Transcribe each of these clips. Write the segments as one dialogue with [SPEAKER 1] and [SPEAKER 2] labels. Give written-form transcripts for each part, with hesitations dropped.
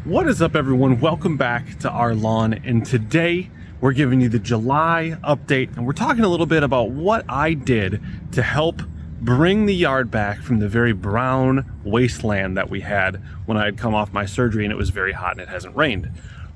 [SPEAKER 1] What is up, everyone? Welcome back to our lawn, and today we're giving you the July update, and we're talking a little bit about what I did to help bring the yard back from the very brown wasteland that we had when I had come off my surgery and it was very hot and it hasn't rained.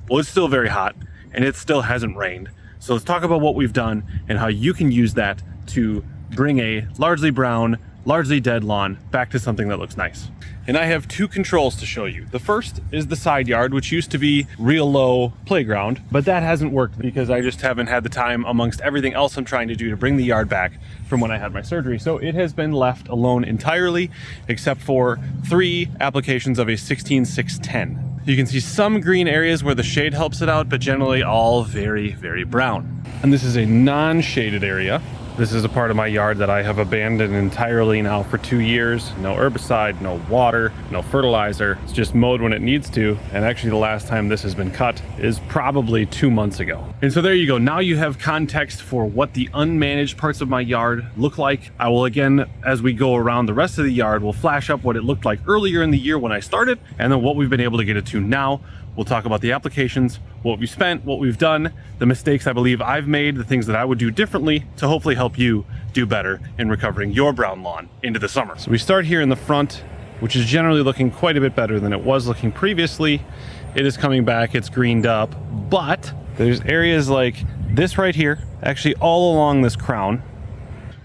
[SPEAKER 1] Well, it's still very hot and it still hasn't rained. So let's talk about what we've done and how you can use that to bring a largely brown, largely dead lawn back to something that looks nice. And I have two controls to show you. The first is the side yard, which used to be real low playground, but that hasn't worked because I just haven't had the time amongst everything else I'm trying to do to bring the yard back from when I had my surgery. So it has been left alone entirely, except for 3 applications of a 16-6-10. You can see some green areas where the shade helps it out, but generally all very, very brown. And this is a non-shaded area. This is a part of my yard that I have abandoned entirely now for 2 years. No herbicide, no water, no fertilizer. It's just mowed when it needs to. And actually the last time this has been cut is probably 2 months ago. And so there you go. Now you have context for what the unmanaged parts of my yard look like. I will again, as we go around the rest of the yard, we'll flash up what it looked like earlier in the year when I started, and then what we've been able to get it to now. We'll talk about the applications, what we spent, what we've done, the mistakes I believe I've made, the things that I would do differently to hopefully help you do better in recovering your brown lawn into the summer. So we start here in the front, which is generally looking quite a bit better than it was looking previously. It is coming back, it's greened up, but there's areas like this right here, actually all along this crown,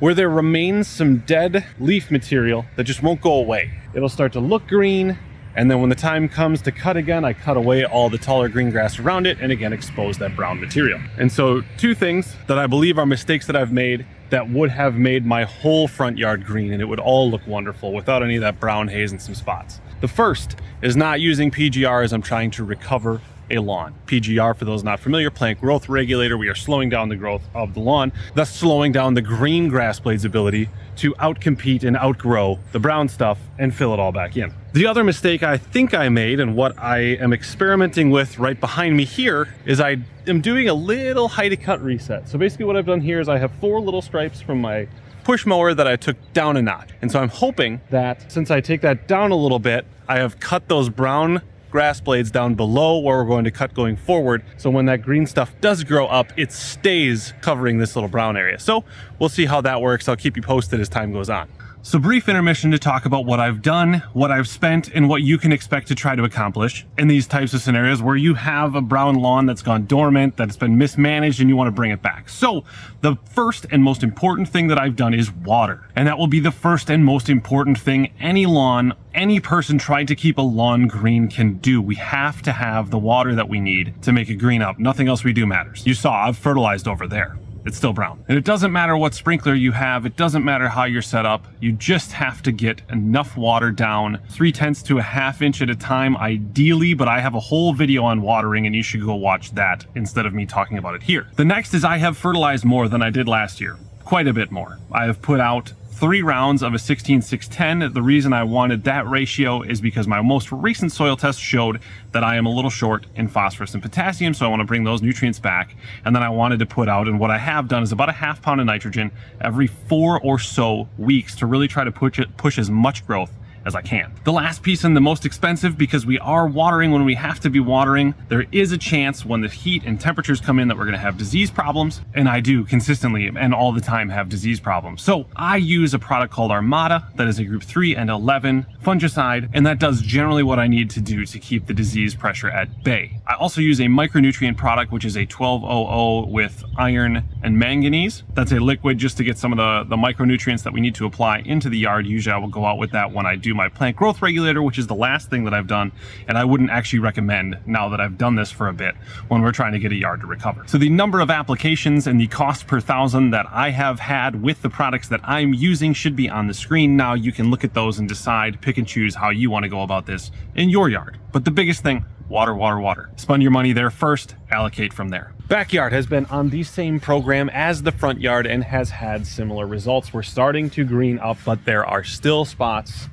[SPEAKER 1] where there remains some dead leaf material that just won't go away. It'll start to look green, and then when the time comes to cut again, I cut away all the taller green grass around it and again expose that brown material. And so 2 things that I believe are mistakes that I've made that would have made my whole front yard green and it would all look wonderful without any of that brown haze and some spots. The first is not using PGR as I'm trying to recover a lawn. PGR, for those not familiar, plant growth regulator. We are slowing down the growth of the lawn, thus slowing down the green grass blades' ability to outcompete and outgrow the brown stuff and fill it all back in. The other mistake I think I made, and what I am experimenting with right behind me here, is I am doing a little height cut reset. So basically what I've done here is I have 4 little stripes from my push mower that I took down a notch. And so I'm hoping that since I take that down a little bit, I have cut those brown grass blades down below where we're going to cut going forward. So when that green stuff does grow up, it stays covering this little brown area. So we'll see how that works. I'll keep you posted as time goes on. So brief intermission to talk about what I've done, what I've spent, and what you can expect to try to accomplish in these types of scenarios where you have a brown lawn that's gone dormant, that's been mismanaged, and you want to bring it back. So the first and most important thing that I've done is water. And that will be the first and most important thing any lawn, any person trying to keep a lawn green can do. We have to have the water that we need to make it green up. Nothing else we do matters. You saw I've fertilized over there. It's still brown. And it doesn't matter what sprinkler you have. It doesn't matter how you're set up. You just have to get enough water down 3/10 to a ½ inch at a time, ideally, but I have a whole video on watering and you should go watch that instead of me talking about it here. The next is I have fertilized more than I did last year. Quite a bit more. I have put out 3 rounds of a 16-6-10. The reason I wanted that ratio is because my most recent soil test showed that I am a little short in phosphorus and potassium, so I want to bring those nutrients back. And then I wanted to put out, and what I have done is about a ½ pound of nitrogen every 4 or so weeks to really try to push as much growth as I can. The last piece and the most expensive, because we are watering when we have to be watering, there is a chance when the heat and temperatures come in that we're gonna have disease problems, and I do consistently and all the time have disease problems. So I use a product called Armada that is a group 3 and 11 fungicide, and that does generally what I need to do to keep the disease pressure at bay. I also use a micronutrient product, which is a 1200 with iron and manganese. That's a liquid just to get some of the micronutrients that we need to apply into the yard. Usually I will go out with that when I do my plant growth regulator, which is the last thing that I've done, and I wouldn't actually recommend now that I've done this for a bit when we're trying to get a yard to recover. So the number of applications and the cost per thousand that I have had with the products that I'm using should be on the screen. Now you can look at those and decide, pick and choose how you want to go about this in your yard. But the biggest thing, water, water, water. Spend your money there first, allocate from there. Backyard has been on the same program as the front yard and has had similar results. We're starting to green up, but there are still spots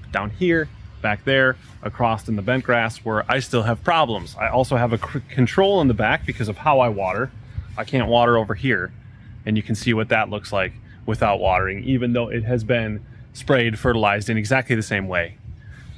[SPEAKER 1] down here, back there, across in the bent grass where I still have problems. I also have a control in the back because of how I water. I can't water over here, and you can see what that looks like without watering, even though it has been sprayed, fertilized in exactly the same way.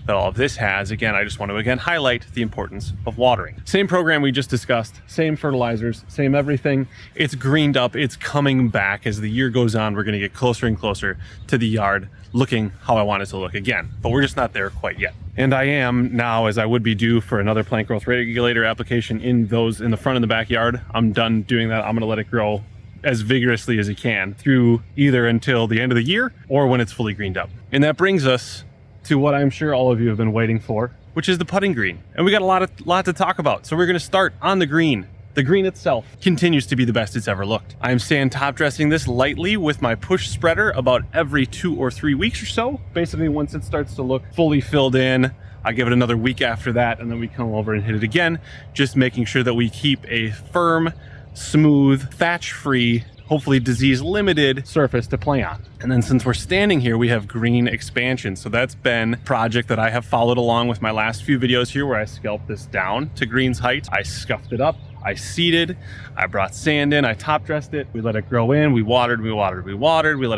[SPEAKER 1] that all of this has. Again, I just want to highlight the importance of watering. Same program we just discussed, same fertilizers, same everything. It's greened up, it's coming back. As the year goes on, we're going to get closer and closer to the yard looking how I want it to look again, but we're just not there quite yet. And I am now, as I would be due for another plant growth regulator application in the front of the backyard. I'm done doing that. I'm going to let it grow as vigorously as it can through either until the end of the year or when it's fully greened up. And that brings us to what I'm sure all of you have been waiting for, which is the putting green. And we got a lot to talk about. So we're going to start on the green. The green itself continues to be the best it's ever looked. I'm sand top dressing this lightly with my push spreader about every 2 or 3 weeks or so. Basically, once it starts to look fully filled in, I give it another week after that, and then we come over and hit it again, just making sure that we keep a firm, smooth, thatch-free, hopefully disease-limited surface to play on. And then since we're standing here, we have green expansion. So that's been a project that I have followed along with my last few videos here, where I scalped this down to greens height. I scuffed it up, I seeded, I brought sand in, I top dressed it, we let it grow in, we watered, we let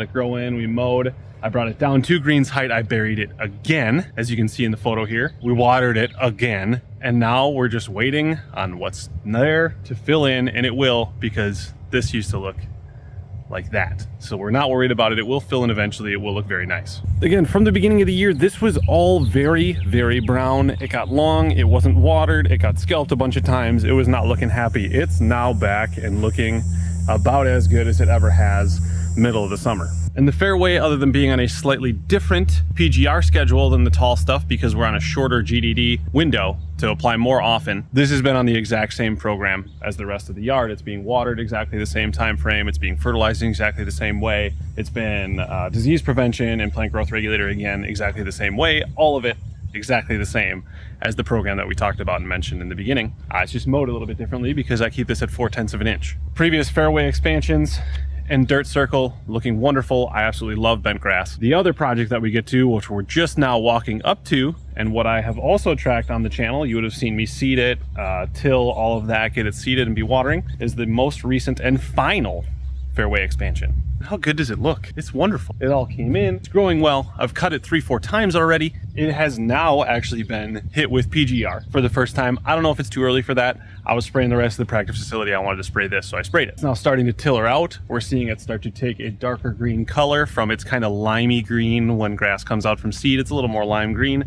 [SPEAKER 1] it grow in, we mowed. I brought it down to greens height, I buried it again, as you can see in the photo here. We watered it again, and now we're just waiting on what's there to fill in, and it will, because this used to look like that. So we're not worried about it. It will fill in eventually. It will look very nice. Again, from the beginning of the year, this was all very, very brown. It got long, it wasn't watered, it got scalped a bunch of times. It was not looking happy. It's now back and looking about as good as it ever has middle of the summer. And the fairway, other than being on a slightly different PGR schedule than the tall stuff, because we're on a shorter GDD window to apply more often, this has been on the exact same program as the rest of the yard. It's being watered exactly the same time frame. It's being fertilized exactly the same way. It's been disease prevention and plant growth regulator again exactly the same way. All of it exactly the same as the program that we talked about and mentioned in the beginning. It's just mowed a little bit differently because I keep this at 4/10 of an inch. Previous fairway expansions and dirt circle looking wonderful. I absolutely love bent grass. The other project that we get to, which we're just now walking up to, and what I have also tracked on the channel, you would have seen me seed it, till all of that, get it seeded and be watering, is the most recent and final fairway expansion. How good does it look? It's wonderful. It all came in, it's growing well. I've cut it 3-4 times already. It has now actually been hit with PGR for the first time. I don't know if it's too early for that. I was spraying the rest of the practice facility. I wanted to spray this, so I sprayed it. It's now starting to tiller out. We're seeing it start to take a darker green color from its kind of limey green when grass comes out from seed. It's a little more lime green.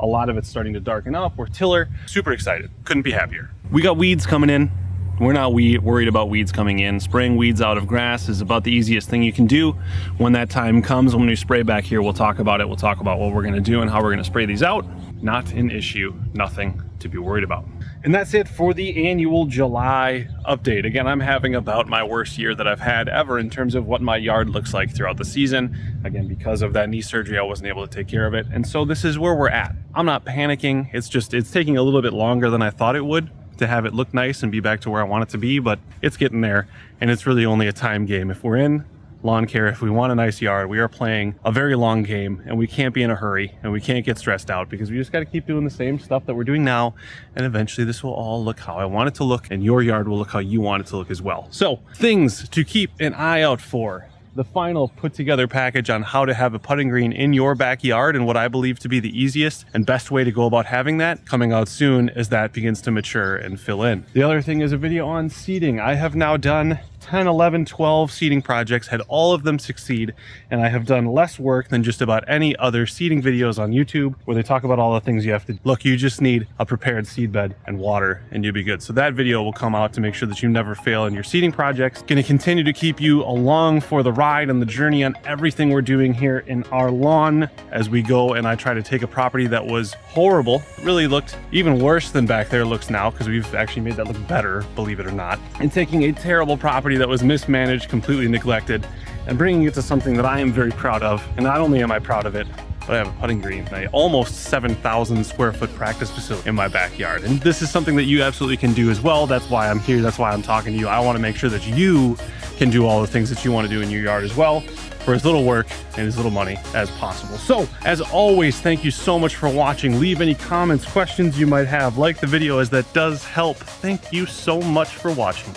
[SPEAKER 1] A lot of it's starting to darken up. We're tiller. Super excited. Couldn't be happier. We got weeds coming in. We're not worried about weeds coming in. Spraying weeds out of grass is about the easiest thing you can do. When that time comes, when we spray back here, we'll talk about it. We'll talk about what we're gonna do and how we're gonna spray these out. Not an issue, nothing to be worried about. And that's it for the annual July update. Again, I'm having about my worst year that I've had ever in terms of what my yard looks like throughout the season. Again, because of that knee surgery, I wasn't able to take care of it. And so this is where we're at. I'm not panicking. It's taking a little bit longer than I thought it would to have it look nice and be back to where I want it to be, but it's getting there, and it's really only a time game. If we're in lawn care, if we want a nice yard, we are playing a very long game, and we can't be in a hurry, and we can't get stressed out, because we just got to keep doing the same stuff that we're doing now, and eventually this will all look how I want it to look, and your yard will look how you want it to look as well. So, things to keep an eye out for. The final put together package on how to have a putting green in your backyard, and what I believe to be the easiest and best way to go about having that, coming out soon as that begins to mature and fill in. The other thing is a video on seeding. I have now done 10, 11, 12 seeding projects, had all of them succeed, and I have done less work than just about any other seeding videos on YouTube where they talk about all the things you have to look. You just need a prepared seed bed and water and you'll be good. So that video will come out to make sure that you never fail in your seeding projects. Going to continue to keep you along for the ride and the journey on everything we're doing here in our lawn as we go, and I try to take a property that was horrible, really looked even worse than back there looks now, because we've actually made that look better, believe it or not, and taking a terrible property that was mismanaged, completely neglected, and bringing it to something that I am very proud of. And not only am I proud of it, but I have a putting green, a almost 7,000 square foot practice facility in my backyard. And this is something that you absolutely can do as well. That's why I'm here. That's why I'm talking to you. I want to make sure that you can do all the things that you want to do in your yard as well, for as little work and as little money as possible. So, as always, thank you so much for watching. Leave any comments, questions you might have. Like the video, as that does help. Thank you so much for watching.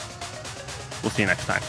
[SPEAKER 1] We'll see you next time.